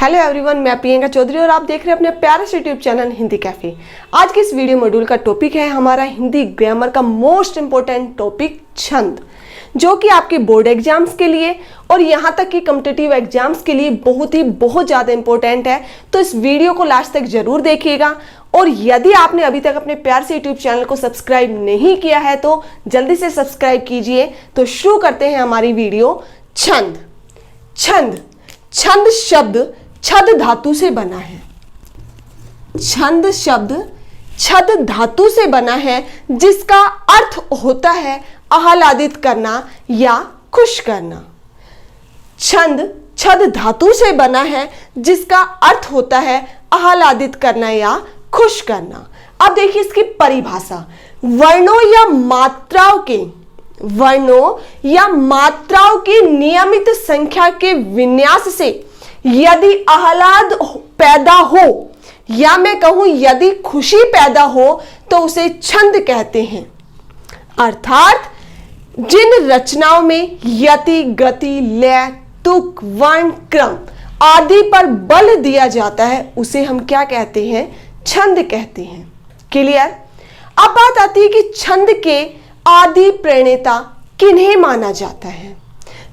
Hello everyone, मैं प्रियंका चौधरी और आप देख रहे हैं अपने प्यारे से यूट्यूब चैनल हिंदी कैफे। आज के इस वीडियो मॉड्यूल का टॉपिक है हमारा हिंदी ग्रामर का मोस्ट इंपॉर्टेंट टॉपिक छंद, जो कि आपके बोर्ड एग्जाम्स के लिए और यहाँ तक कि कॉम्पिटिटिव एग्जाम्स के लिए बहुत ज़्यादा इंपॉर्टेंट है। तो इस वीडियो को लास्ट तक जरूर देखिएगा और यदि आपने अभी तक अपने प्यार से यूट्यूब चैनल को सब्सक्राइब नहीं किया है तो जल्दी से सब्सक्राइब कीजिए। तो शुरू करते हैं हमारी वीडियो। छंद छंद छंद शब्द छद धातु से बना है। छंद शब्द छद धातु से बना है, जिसका अर्थ होता है आह्लादित करना या खुश करना। छंद छद धातु से बना है, जिसका अर्थ होता है आह्लादित करना या खुश करना। अब देखिए इसकी परिभाषा। वर्णों या मात्राओं की नियमित संख्या के विन्यास से यदि आह्लाद पैदा हो या मैं कहूं यदि खुशी पैदा हो तो उसे छंद कहते हैं। अर्थात जिन रचनाओं में यति, गति, लय, तुक, वर्ण, क्रम आदि पर बल दिया जाता है उसे हम क्या कहते हैं? छंद कहते हैं। क्लियर? अब बात आती है कि छंद के आदि प्रणेता किन्हें माना जाता है।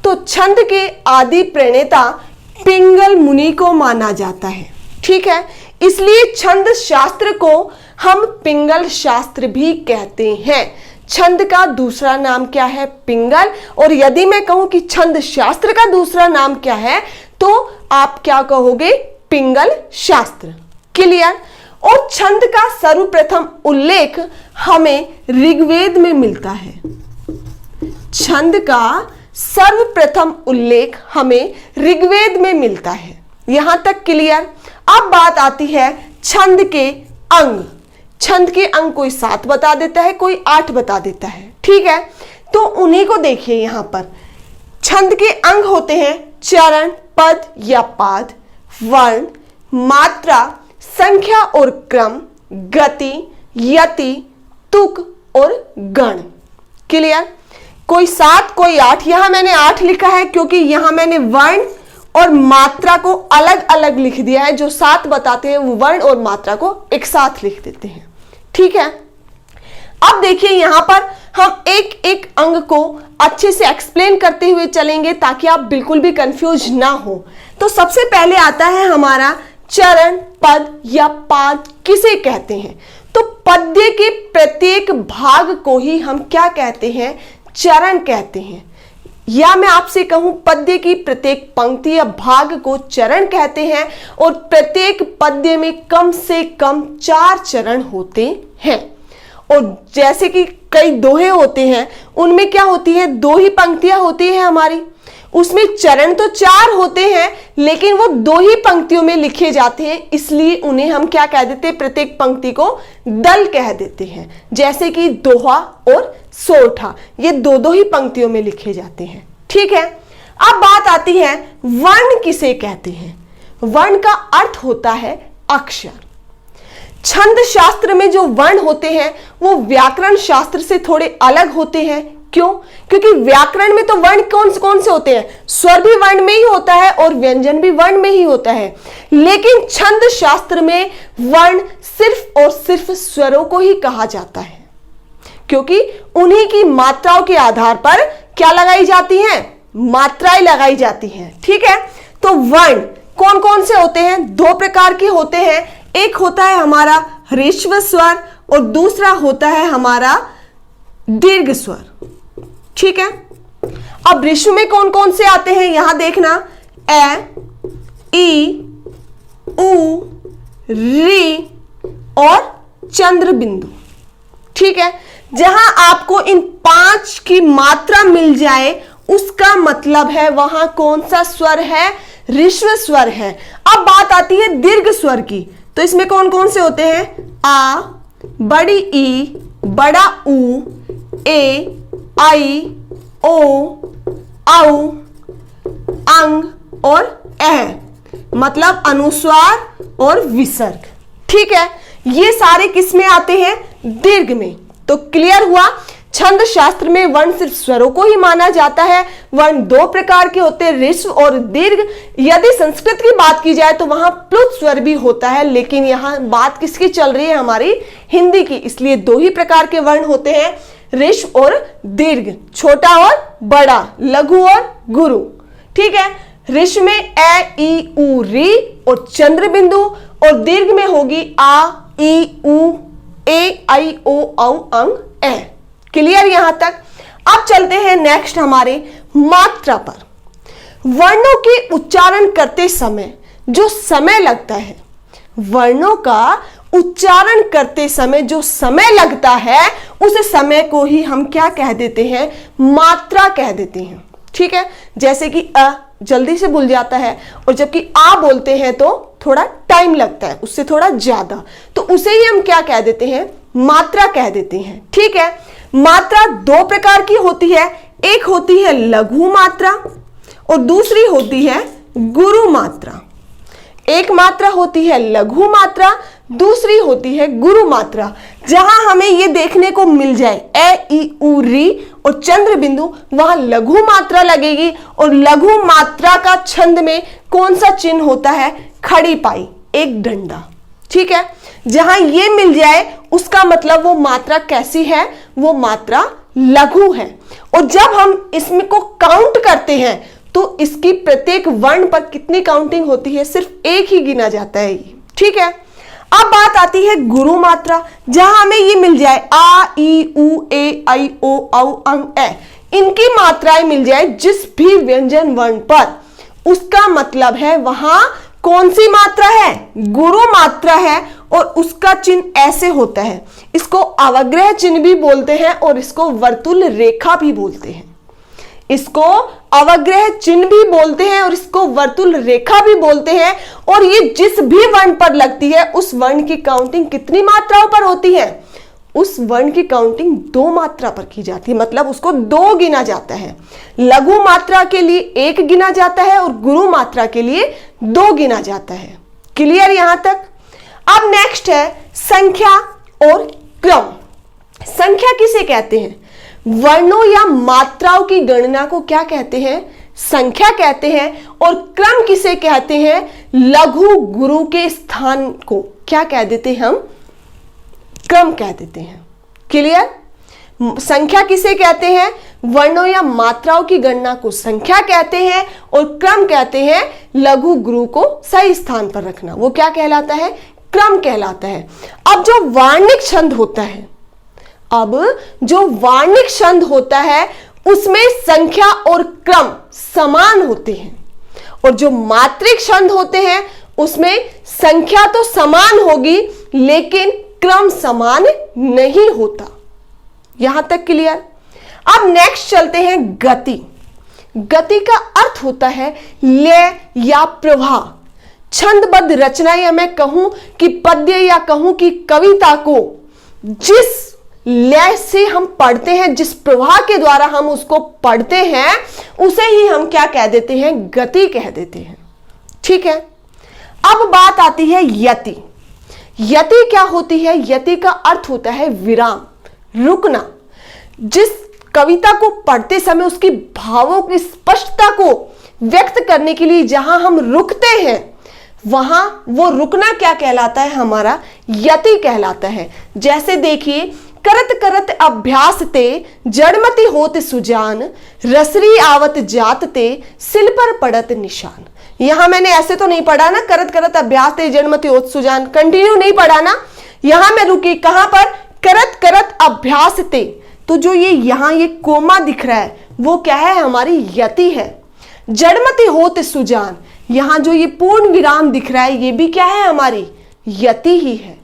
तो छंद के आदि प्रणेता पिंगल मुनि को माना जाता है। ठीक है, इसलिए छंद शास्त्र को हम पिंगल शास्त्र भी कहते हैं। छंद का दूसरा नाम क्या है? पिंगल। और यदि मैं कहूं कि छंद शास्त्र का दूसरा नाम क्या है तो आप क्या कहोगे? पिंगल शास्त्र। क्लियर? और छंद का सर्वप्रथम उल्लेख हमें ऋग्वेद में मिलता है। छंद का सर्वप्रथम उल्लेख हमें ऋग्वेद में मिलता है। यहां तक क्लियर? अब बात आती है छंद के अंग। छंद के अंग कोई 7 बता देता है, कोई 8 बता देता है। ठीक है, तो उन्हीं को देखिए। यहां पर छंद के अंग होते हैं चरण, पद या पाद, वर्ण, मात्रा, संख्या और क्रम, गति, यति, तुक और गण। क्लियर? कोई 7 कोई 8। यहां मैंने 8 लिखा है क्योंकि यहां मैंने वर्ण और मात्रा को अलग अलग लिख दिया है। जो 7 बताते हैं वो वर्ण और मात्रा को एक साथ लिख देते हैं। ठीक है, अब देखिए यहां पर हम एक एक अंग को अच्छे से एक्सप्लेन करते हुए चलेंगे ताकि आप बिल्कुल भी कंफ्यूज ना हो। तो सबसे पहले आता है हमारा चरण, पद या पाद किसे कहते हैं? तो पद्य के प्रत्येक भाग को ही हम क्या कहते हैं? चरण कहते हैं। या मैं आपसे कहूं पद्य की प्रत्येक पंक्ति या भाग को चरण कहते हैं और प्रत्येक पद्य में कम से कम 4 चरण होते हैं। और जैसे कि कई दोहे होते हैं उनमें क्या होती है? 2 ही पंक्तियां होती हैं हमारी। उसमें चरण तो 4 होते हैं लेकिन वो 2 ही पंक्तियों में लिखे जाते हैं, इसलिए उन्हें हम क्या कह देते हैं? प्रत्येक पंक्ति को दल कह देते हैं। जैसे कि दोहा और सोठा, ये 2 ही पंक्तियों में लिखे जाते हैं। ठीक है, अब बात आती है वर्ण किसे कहते हैं? वर्ण का अर्थ होता है अक्षर। छंद शास्त्र में जो वर्ण होते हैं वो व्याकरण शास्त्र से थोड़े अलग होते हैं। क्यों? क्योंकि व्याकरण में तो वर्ण कौन से होते हैं? स्वर भी वर्ण में ही होता है और व्यंजन भी वर्ण में ही होता है। लेकिन छंद शास्त्र में वर्ण सिर्फ और सिर्फ स्वरों को ही कहा जाता है, क्योंकि उन्हीं की मात्राओं के आधार पर क्या लगाई जाती हैं? मात्राएं लगाई जाती हैं। ठीक है, तो वर्ण कौन कौन से होते हैं? 2 प्रकार के होते हैं। एक होता है हमारा ह्रस्व स्वर और दूसरा होता है हमारा दीर्घ स्वर। ठीक है, अब ऋषु में कौन कौन से आते हैं? यहां देखना, ए, ई, उ, री और चंद्र बिंदु। ठीक है, जहां आपको इन 5 की मात्रा मिल जाए उसका मतलब है वहां कौन सा स्वर है? ऋस्व स्वर है। अब बात आती है दीर्घ स्वर की। तो इसमें कौन कौन से होते हैं? आ, बड़ी ई, बड़ा ऊ, ए, आई, ओ, औ, अंग और ऐ, मतलब अनुस्वार और विसर्ग। ठीक है, ये सारे किस में आते हैं? दीर्घ में। तो क्लियर हुआ, छंद शास्त्र में वर्ण सिर्फ स्वरों को ही माना जाता है। वर्ण दो प्रकार के होते हैं, ऋस्व और दीर्घ। यदि संस्कृत की बात की जाए तो वहां प्लुत स्वर भी होता है, लेकिन यहां बात किसकी चल रही है, हमारी हिंदी की, इसलिए दो ही प्रकार के वर्ण होते हैं, ऋस्व और दीर्घ, छोटा और बड़ा, लघु और गुरु। ठीक है, ऋस्व में ए ई उ री और चंद्र बिंदु, और दीर्घ में होगी आ ई उ ए आई ओ औ अंग ए। क्लियर यहां तक। अब चलते हैं नेक्स्ट हमारे मात्रा पर। वर्णों के उच्चारण करते समय जो समय लगता है, वर्णों का उच्चारण करते समय जो समय लगता है, उस समय को ही हम क्या कह देते हैं, मात्रा कह देते हैं। ठीक है, जैसे कि अ जल्दी से भूल जाता है, और जबकि आ बोलते हैं तो थोड़ा टाइम लगता है, उससे थोड़ा ज्यादा, तो उसे ही हम क्या कह देते हैं, मात्रा कह देते हैं। ठीक है, मात्रा दो प्रकार की होती है, एक होती है लघु मात्रा और दूसरी होती है गुरु मात्रा। एक मात्रा होती है लघु मात्रा, दूसरी होती है गुरु मात्रा। जहां हमें यह देखने को मिल जाए ए ई उ री और चंद्र बिंदु, वहां लघु मात्रा लगेगी, और लघु मात्रा का छंद में कौन सा चिन्ह होता है, खड़ी पाई, एक डंडा। ठीक है, जहां ये मिल जाए उसका मतलब वो मात्रा कैसी है, वो मात्रा लघु है। और जब हम इसमें को काउंट करते हैं तो इसकी प्रत्येक वर्ण पर कितनी काउंटिंग होती है, सिर्फ एक ही गिना जाता है। ठीक है, अब बात आती है गुरु मात्रा, जहां हमें ये मिल जाए आ ई उ ए आई ओ औ अंग ए, इनकी मात्राएं मिल जाए जिस भी व्यंजन वर्ण पर, उसका मतलब है वहां कौन सी मात्रा है, गुरु मात्रा है, और उसका चिन्ह ऐसे होता है। इसको अवग्रह चिन्ह भी बोलते हैं और इसको वर्तुल रेखा भी बोलते हैं। इसको अवग्रह चिन्ह भी बोलते हैं और इसको वर्तुल रेखा भी बोलते हैं। और ये जिस भी वर्ण पर लगती है उस वर्ण की काउंटिंग कितनी मात्राओं पर होती है, उस वर्ण की काउंटिंग दो मात्रा पर की जाती है, मतलब उसको दो गिना जाता है। लघु मात्रा के लिए एक गिना जाता है और गुरु मात्रा के लिए दो गिना जाता है। क्लियर यहां तक। अब नेक्स्ट है संख्या और क्रम। संख्या किसे कहते हैं, वर्णों या मात्राओं की गणना को क्या कहते हैं, संख्या कहते हैं। और क्रम किसे कहते हैं, लघु गुरु के स्थान को क्या कह देते हैं, हम क्रम कह देते हैं। क्लियर। संख्या किसे कहते हैं, वर्णों या मात्राओं की गणना को संख्या कहते हैं, और क्रम कहते हैं लघु गुरु को सही स्थान पर रखना, वो क्या कहलाता है, क्रम कहलाता है। अब जो वार्णिक छंद होता है, उसमें संख्या और क्रम समान होते हैं, और जो मात्रिक छंद होते हैं उसमें संख्या तो समान होगी लेकिन क्रम समान नहीं होता। यहां तक क्लियर। अब नेक्स्ट चलते हैं गति। गति का अर्थ होता है लय या प्रवाह। छंदबद्ध रचना, या मैं कहूं कि पद्य या कहूं कि कविता को जिस लय से हम पढ़ते हैं, जिस प्रवाह के द्वारा हम उसको पढ़ते हैं, उसे ही हम क्या कह देते हैं, गति कह देते हैं। ठीक है। अब बात आती है यति। यति क्या होती है, यति का अर्थ होता है विराम, रुकना। जिस कविता को पढ़ते समय उसकी भावों की स्पष्टता को व्यक्त करने के लिए जहां हम रुकते हैं, वहां वो रुकना क्या कहलाता है, हमारा यति कहलाता है। जैसे देखिए, करत करत अभ्यास ते जड़मति होत सुजान, रसरी आवत जात ते सिल पर पड़त निशान। यहां मैंने ऐसे तो नहीं पढ़ा ना, करत करत अभ्यास ते जड़मति होत सुजान, कंटिन्यू नहीं पढ़ा ना। यहां मैं रुकी कहां पर, करत करत अभ्यास ते। तो जो ये यहां ये कोमा दिख रहा है वो क्या है, हमारी यति है। जड़मति होत सुजान, यहां जो ये पूर्ण विराम दिख रहा है ये भी क्या है, हमारी यति ही है।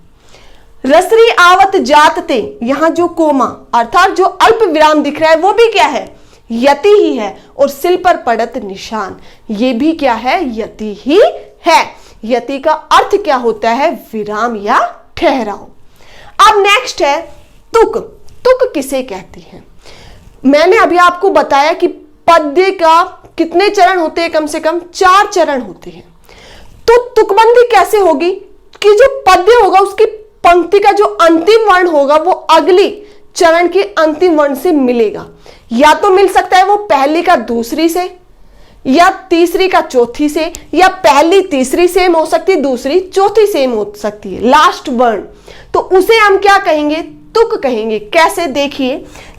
रसरी आवत जातते, यहां जो कोमा अर्थात जो अल्प विराम दिख रहा है वो भी क्या है, यति ही है। और सिल पर पड़त निशान, ये भी क्या है, यति ही है। यति का अर्थ क्या होता है, विराम या ठहराव। अब नेक्स्ट है तुक। तुक किसे कहते हैं, मैंने अभी आपको बताया कि पद्य का कितने चरण होते हैं, कम से कम 4 चरण होते हैं। तो तुकबंदी कैसे होगी कि जो पद्य होगा उसकी पंक्ति का जो अंतिम वर्ण होगा वो अगली चरण के अंतिम वर्ण से मिलेगा। या तो मिल सकता है वो पहली का दूसरी से, या तीसरी का चौथी से, या पहली तीसरी सेम हो सकती है, दूसरी चौथी सेम हो सकती है, लास्ट वर्ण। तो उसे हम क्या कहेंगे? तुक कहेंगे। कैसे? देखिए,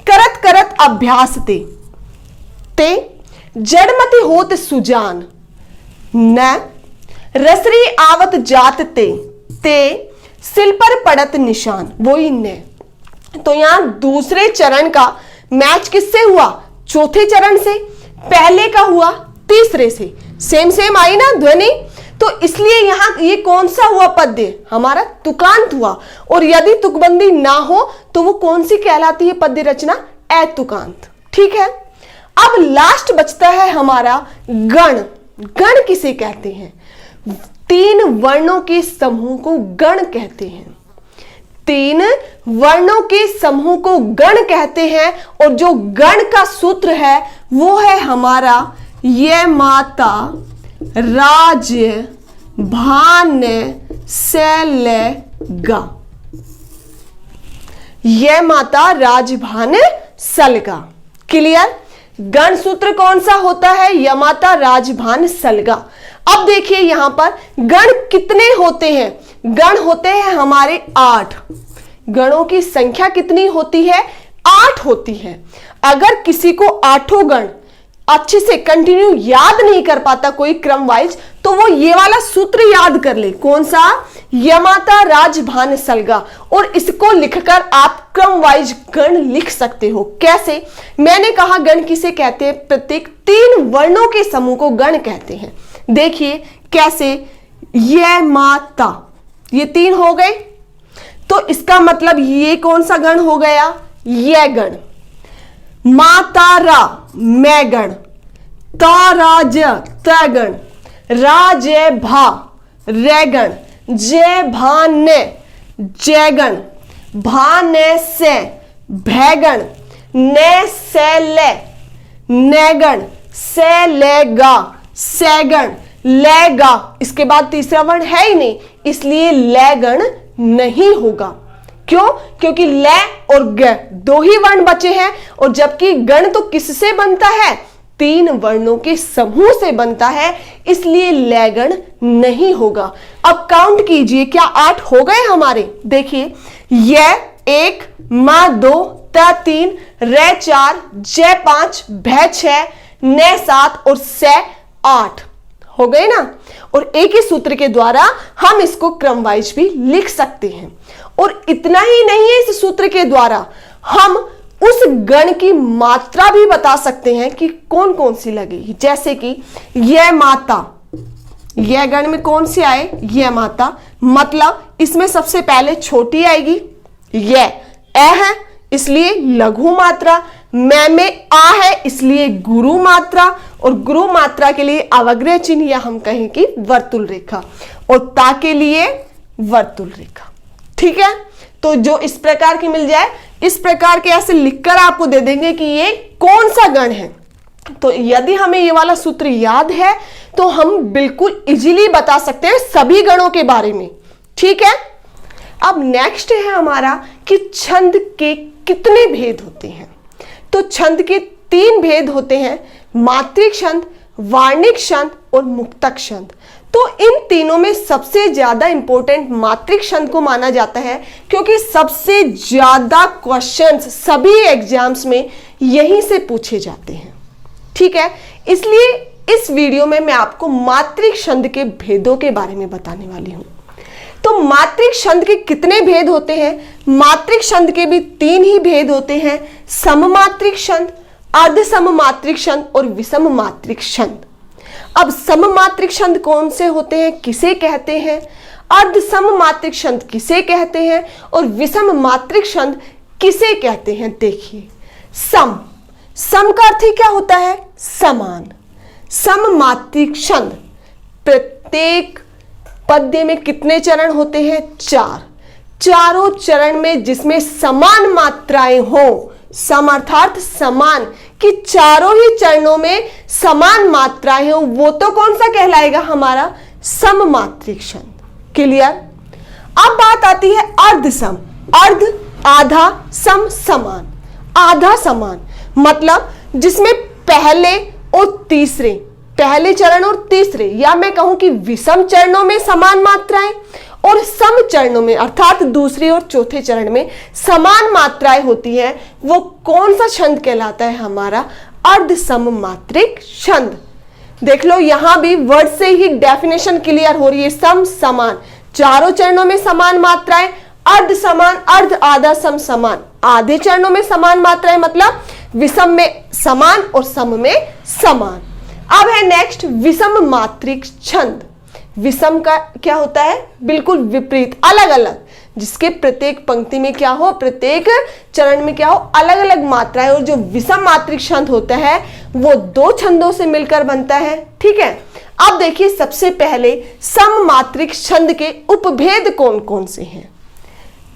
करत करत अभ्यास ते जड़मति होत सुजान, न रसरी आवत जात ते सिल पर पड़त निशान, वही न। तो यहां दूसरे चरण का मैच किससे हुआ? चौथे चरण से। पहले का हुआ तीसरे से। सेम सेम आई ना ध्वनि, तो इसलिए यहां ये कौन सा हुआ पद्य? हमारा तुकांत हुआ। और यदि तुकबंदी ना हो तो वो कौन सी कहलाती है पद्य रचना? अतुकांत। ठीक है। अब लास्ट बचता है हमारा गण। गण किसे कहते हैं? तीन वर्णों के समूह को गण कहते हैं। तीन वर्णों के समूह को गण कहते हैं। और जो गण का सूत्र है वो है हमारा ये माता राज्य भान शैल गा। ये माता राजभान सलगा। क्लियर? गण सूत्र कौन सा होता है? यमाता राजभान सलगा। अब देखिए यहां पर गण कितने होते हैं? गण होते हैं हमारे 8। गणों की संख्या कितनी होती है? 8 होती है। अगर किसी को 8 गण अच्छे से कंटिन्यू याद नहीं कर पाता कोई क्रम वाइज, तो वो ये वाला सूत्र याद कर ले। कौन सा? यमाता राजभान सलगा। और इसको लिखकर आप क्रम वाइज गण लिख सकते हो। कैसे? मैंने कहा गण किसे कहते हैं? प्रत्येक 3 वर्णों के समूह को गण कहते हैं। देखिए कैसे? ये माता, ये 3 हो गए, तो इसका मतलब ये कौन सा गण हो गया? ये गण। मातारा मैं गण, ताराज तैगण, राजे भा रेगण, जय भाने जयगण, भाने से भैगण, ने से ले नैगण, से लेगा सैगण, लेगा। इसके बाद तीसरा वर्ण है ही नहीं, इसलिए लेगण नहीं होगा। क्यों? क्योंकि ले और ग 2 ही वर्ण बचे हैं। और जबकि गण तो किससे बनता है? 3 वर्णों के समूह से बनता है, इसलिए लेगण नहीं होगा। अब काउंट कीजिए, क्या 8 हो गए हमारे? देखिए, ये 1 मा 2 त 3 रे 4 जय 5 भय 6 ने 7 और से 8 हो गए ना। और एक ही सूत्र के द्वारा हम इसको क्रम वाइज भी लिख सकते हैं। और इतना ही नहीं है, इस सूत्र के द्वारा हम उस गण की मात्रा भी बता सकते हैं कि कौन कौन सी लगेगी। जैसे कि यह माता, यह गण में कौन सी आए? यह माता, मतलब इसमें सबसे पहले छोटी आएगी। यह ए है इसलिए लघु मात्रा, मैं में आ है इसलिए गुरु मात्रा, और गुरु मात्रा के लिए अवग्रह चिन्ह या हम कहें कि वर्तुल रेखा, और ता के लिए वर्तुल रेखा। ठीक है। तो जो इस प्रकार की मिल जाए, इस प्रकार के ऐसे लिखकर आपको दे देंगे कि ये कौन सा गण है। तो यदि हमें ये वाला सूत्र याद है तो हम बिल्कुल इजीली बता सकते हैं सभी गणों के बारे में। ठीक है। अब नेक्स्ट है हमारा कि छंद के कितने भेद होते हैं। तो छंद के 3 भेद होते हैं, मात्रिक छंद, वार्णिक छंद और मुक्तक छंद। तो इन तीनों में सबसे ज्यादा इंपॉर्टेंट मात्रिक छंद को माना जाता है, क्योंकि सबसे ज्यादा क्वेश्चंस सभी एग्जाम्स में यहीं से पूछे जाते हैं। ठीक है। इसलिए इस वीडियो में मैं आपको मात्रिक छंद के भेदों के बारे में बताने वाली हूं। तो मात्रिक छंद के कितने भेद होते हैं? मात्रिक छंद के भी 3 ही भेद होते हैं, सममात्रिक छंद, अर्ध सममात्रिक छंद और विषम मात्रिक छंद। अब सममात्रिक छंद कौन से होते हैं, किसे कहते हैं? अर्ध सममात्रिक छंद किसे कहते हैं? और विषम मात्रिक छंद किसे कहते हैं? देखिए, सम, सम का अर्थ ही क्या होता है? समान। सममात्रिक छंद, प्रत्येक पद्य में कितने चरण होते हैं? 4। चारों चरण में जिसमें समान मात्राएं हो, सम अर्थात समान, कि चारों ही चरणों में समान मात्राएं हो, वो तो कौन सा कहलाएगा? हमारा सममात्रिक छंद। क्लियर? अब बात आती है अर्ध सम। अर्ध आधा सम समान, आधा समान मतलब जिसमें पहले और तीसरे, पहले चरण और तीसरे, या मैं कहूं कि विषम चरणों में समान मात्राएं और सम चरणों में अर्थात दूसरे और चौथे चरण में समान मात्राएं होती है, वो कौन सा छंद कहलाता है? हमारा अर्ध सममात्रिक छंद। देख लो यहां भी वर्ड से ही डेफिनेशन क्लियर हो रही है। सम समान, चारों चरणों में समान मात्राएं, अर्ध समान, अर्ध आधा सम समान, आधे चरणों में समान मात्राएं मतलब विषम में समान और सम में समान। अब है नेक्स्ट विषम मात्रिक छंद। विषम का क्या होता है? बिल्कुल विपरीत, अलग अलग, जिसके प्रत्येक पंक्ति में क्या हो, प्रत्येक चरण में क्या हो, अलग अलग मात्राएं। और जो विषम मात्रिक छंद होता है वो दो छंदों से मिलकर बनता है। ठीक है, अब देखिए सबसे पहले सम मात्रिक छंद के उपभेद कौन कौन से हैं?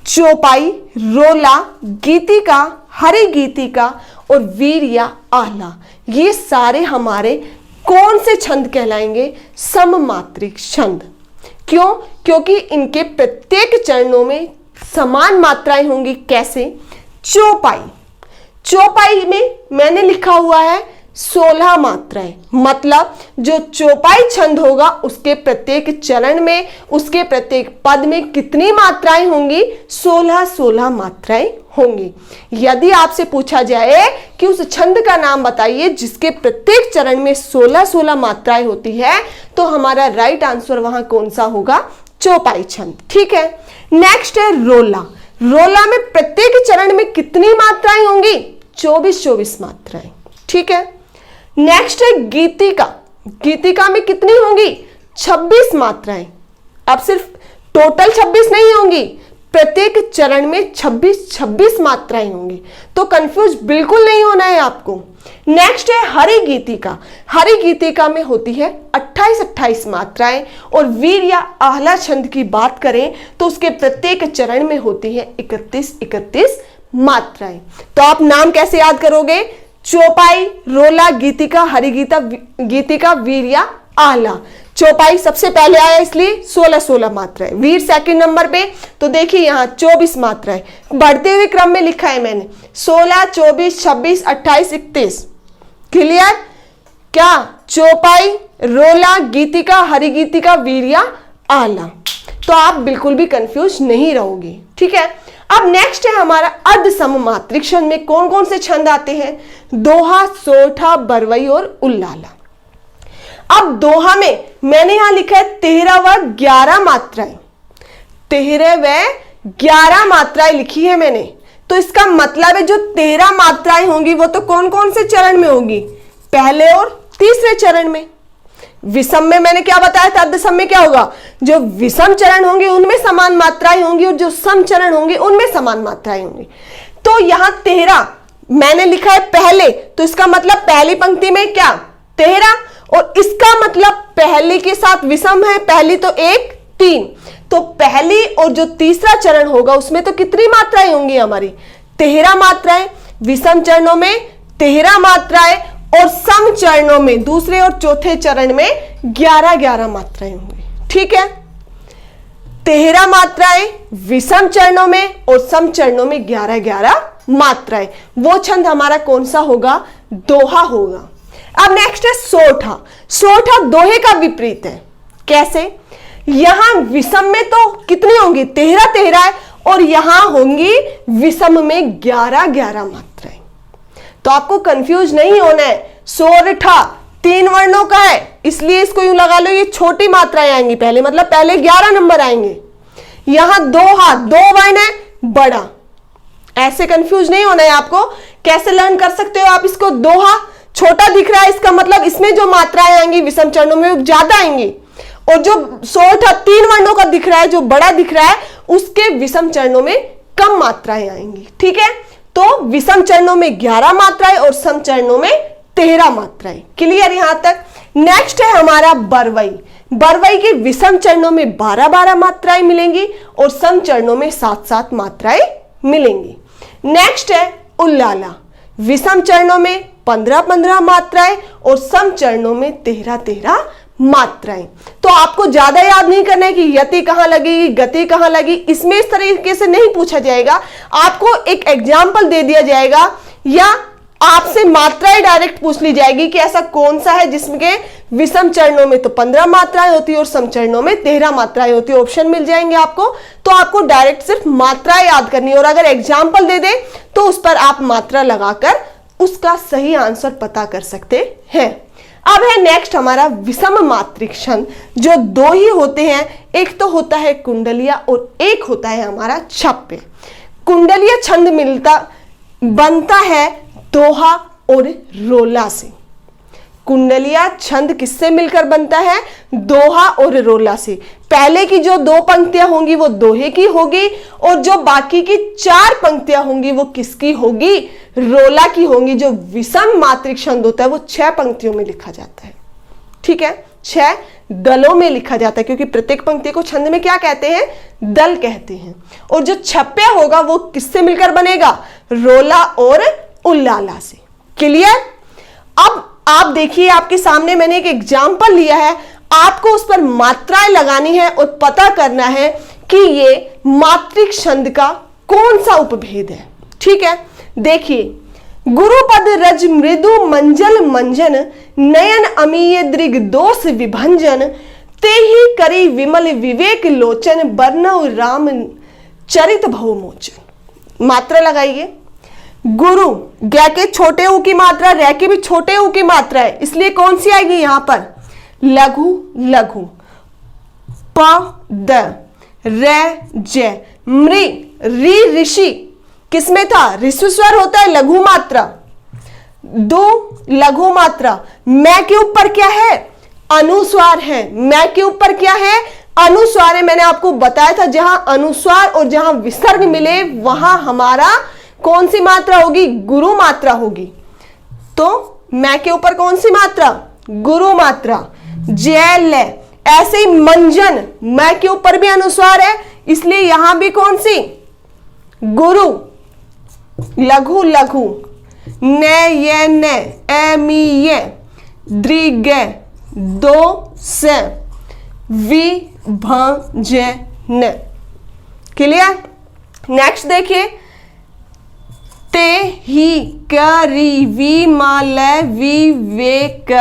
चौपाई, रोला, गीतिका, हरि गीतिका और वीर या आला, ये सारे हमारे कौन से छंद कहलाएंगे? सममात्रिक छंद। क्यों? क्योंकि इनके प्रत्येक चरणों में समान मात्राएं होंगी। कैसे? चौपाई, चौपाई में मैंने लिखा हुआ है 16 मात्राएं, मतलब जो चौपाई छंद होगा उसके प्रत्येक चरण में, उसके प्रत्येक पद में कितनी मात्राएं होंगी? 16 मात्राएं होंगी। यदि आपसे पूछा जाए कि उस छंद का नाम बताइए जिसके प्रत्येक चरण में 16 मात्राएं होती है, तो हमारा राइट आंसर वहां कौन सा होगा? चौपाई छंद। ठीक है, नेक्स्ट है रोला। रोला में प्रत्येक चरण में कितनी मात्राएं होंगी? 24 मात्राएं। ठीक है, नेक्स्ट है गीतिका। गीतिका में कितनी होंगी? 26 मात्राएं। अब सिर्फ टोटल 26 नहीं होंगी, प्रत्येक चरण में 26 मात्राएं होंगी। तो कंफ्यूज बिल्कुल नहीं होना है आपको। नेक्स्ट है हरि गीतिका। हरि गीतिका में होती है 28 मात्राएं। और वीर या आहला छंद की बात करें तो उसके प्रत्येक चरण में होती है 31 मात्राएं। तो आप नाम कैसे याद करोगे? चौपाई, रोला, गीतिका, हरि गीतिका, वीर या आला। चौपाई सबसे पहले आया इसलिए 16 मात्राएं, वीर सेकंड नंबर पे। तो देखिए यहाँ 24 मात्राएं, बढ़ते हुए क्रम में लिखा है मैंने 16, 24, 26, 28, 31। क्लियर? क्या? चौपाई, रोला, गीतिका, हरि गीतिका, वीर या आला। तो आप बिल्कुल भी कंफ्यूज नहीं रहोगे। ठीक है, अब नेक्स्ट है हमारा अर्ध सममात्रिक छंद में कौन कौन से छंद आते हैं? दोहा, सोरठा, बरवई और उल्लाला। अब दोहा में मैंने यहां लिखा है 13 व 11 मात्राएं, 13 व 11 मात्राएं लिखी है मैंने। तो इसका मतलब है जो 13 मात्राएं होंगी वो तो कौन कौन से चरण में होंगी? पहले और तीसरे चरण में। विषम में मैंने क्या बताया था? अर्ध सम में क्या होगा? जो विषम चरण होंगे उनमें समान मात्राएं होंगी और जो सम चरण होंगे उनमें समान मात्राएं होंगी। तो यहां 13 मैंने लिखा है पहले, तो इसका मतलब पहली पंक्ति में क्या? 13, और इसका मतलब पहली के साथ विषम है, पहली तो 1, 3। तो पहली और जो तीसरा चरण होगा उसमें तो कितनी मात्राएं होंगी हमारी? 13 मात्राएं। विषम चरणों में 13 मात्राएं और सम चरणों में दूसरे और चौथे चरण में 11 मात्राएं होंगी। ठीक है, 13 मात्राएं विषम चरणों में और सम चरणों में 11 मात्राएं। वो छंद हमारा कौन सा होगा? दोहा होगा। अब नेक्स्ट है सोरठा। सोरठा दोहे का विपरीत है। कैसे? यहां विषम में तो कितनी होंगी? 13 है, और यहां होंगी विषम में 11 मात्राएं। तो आपको कंफ्यूज नहीं होना है। सोरठा 3 वर्णों का है, इसलिए इसको यूं लगा लो, ये छोटी मात्राएं आएंगी पहले, मतलब पहले 11 नंबर आएंगे। यहां दोहा 2 वर्ण है, बड़ा। ऐसे कंफ्यूज नहीं होना है आपको। कैसे लर्न कर सकते हो आप इसको? दोहा छोटा दिख रहा है, इसका मतलब इसमें जो मात्राएं आएंगी विषम चरणों में वो ज्यादा आएंगी, और जो सोरठा 3 वर्णों का दिख रहा है, जो बड़ा दिख रहा है, उसके विषम चरणों में कम मात्राएं आएंगी। ठीक है, तो विषम चरणों में 11 मात्राएं और सम चरणों में 13 मात्राएं। क्लियर यहां तक? नेक्स्ट है हमारा बरवई। बरवई के विषम चरणों में 12 मात्राएं मिलेंगी और सम चरणों में 7 मात्राएं मिलेंगी। नेक्स्ट है उल्लाला। विषम चरणों में 15 मात्राएं और सम चरणों में 13 मात्राएं। तो आपको ज्यादा याद नहीं करना है कि यति कहां लगेगी, गति कहां लगी, इसमें इस तरीके से नहीं पूछा जाएगा। आपको एक एग्जाम्पल दे दिया जाएगा या आपसे मात्राएं डायरेक्ट पूछ ली जाएगी कि ऐसा कौन सा है जिसमें विषम चरणों में तो 15 मात्राएं होती है और सम चरणों में 13 मात्राएं होती है। ऑप्शन मिल जाएंगे आपको, तो आपको डायरेक्ट सिर्फ मात्राएं याद करनी है और अगर एग्जाम्पल दे दे तो उस पर आप मात्रा लगाकर उसका सही आंसर पता कर सकते हैं। अब है नेक्स्ट हमारा विषम मात्रिक छंद, जो दो ही होते हैं, एक तो होता है कुंडलिया और एक होता है हमारा छप्पे। कुंडलिया छंद बनता है दोहा और रोला से। कुंडलिया छंद किससे मिलकर बनता है? दोहा और रोला से। पहले की जो 2 पंक्तियां होंगी वो दोहे की होगी और जो बाकी की 4 पंक्तियां होंगी वो किसकी होगी? रोला की होंगी। जो विषम मात्रिक छंद होता है वो 6 पंक्तियों में लिखा जाता है, ठीक है, 6 दलों में लिखा जाता है, क्योंकि प्रत्येक पंक्ति को छंद में क्या कहते हैं? दल कहते हैं। और जो छप्पे होगा वो किससे मिलकर बनेगा? रोला और उल्लाला से। क्लियर? अब आप देखिए, आपके सामने मैंने एक एग्जाम्पल लिया है, आपको उस पर मात्राएं लगानी है और पता करना है कि ये मात्रिक छंद का कौन सा उपभेद है। ठीक है, देखिए, गुरुपद रज मृदु मंजल मंजन नयन अमीय दृग दोष विभंजन ते ही करी विमल विवेक लोचन बरनौ राम चरित भवमोचन। मात्रा लगाइए। गुरु ग के छोटे उ की मात्रा, रे की भी छोटे उ की मात्रा है, इसलिए कौन सी आएगी यहां पर? लघु लघु। प द रे ज मृ री ऋषि किसमें था? ऋषि स्वर होता है, लघु मात्रा। दो लघु मात्रा। मैं के ऊपर क्या है? अनुस्वार है। मैं के ऊपर क्या है? अनुस्वार है। मैंने आपको बताया था जहां अनुस्वार और जहां विसर्ग मिले वहां हमारा कौन सी मात्रा होगी? गुरु मात्रा होगी। तो मैं के ऊपर कौन सी मात्रा? गुरु मात्रा। जैल ऐसे ही मंजन, मैं के ऊपर भी अनुस्वार है, इसलिए यहां भी कौन सी? गुरु। लघु लघु। न ये न एमी ये दृग दो से विभजन। क्लियर? नेक्स्ट देखिए, ते ही करी विमल विवेक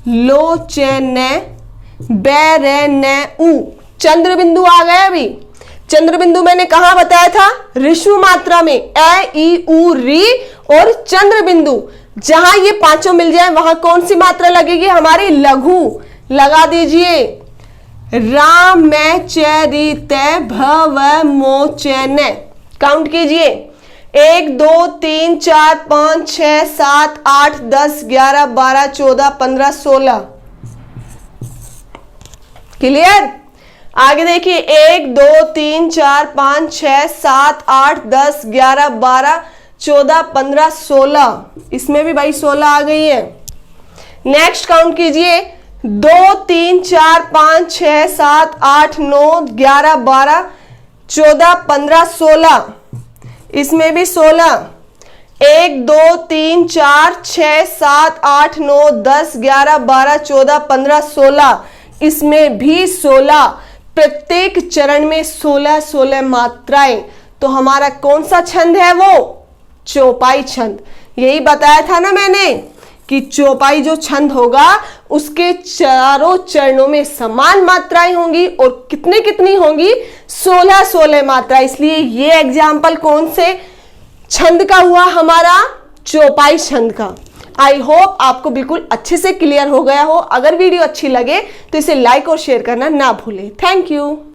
लोचन बैरन उ। चंद्र बिंदु आ गया। अभी चंद्र बिंदु मैंने कहा बताया था? ऋषु मात्रा में ए ई उ री और चंद्र बिंदु। जहां ये पांचों मिल जाए वहां कौन सी मात्रा लगेगी? हमारी लघु। लगा दीजिए। राम चरित भव मोचन। काउंट कीजिए। 1 2 3 4 5 6 7 8 10 11 12 14 15 16। क्लियर? आगे देखिए, 1 2 3 4 5 6 7 8 10 11 12 14 15 16। इसमें भी भाई 16 आ गई है। नेक्स्ट काउंट कीजिए। 2 3 4 5 6 7 8 9 11 12 14 15 16। इसमें भी 16। 1 2 3 4 6 7 8 9 10 11 12 14 15 16। इसमें भी 16। प्रत्येक चरण में 16-16 मात्राएं। तो हमारा कौन सा छंद है? वो चौपाई छंद। यही बताया था ना मैंने कि चौपाई जो छंद होगा उसके चारों चरणों में समान मात्राएं होंगी और कितनी कितनी होंगी? 16-16 मात्रा। इसलिए ये एग्जाम्पल कौन से छंद का हुआ? हमारा चौपाई छंद का। आई होप आपको बिल्कुल अच्छे से क्लियर हो गया हो। अगर वीडियो अच्छी लगे तो इसे लाइक और शेयर करना ना भूलें। Thank you.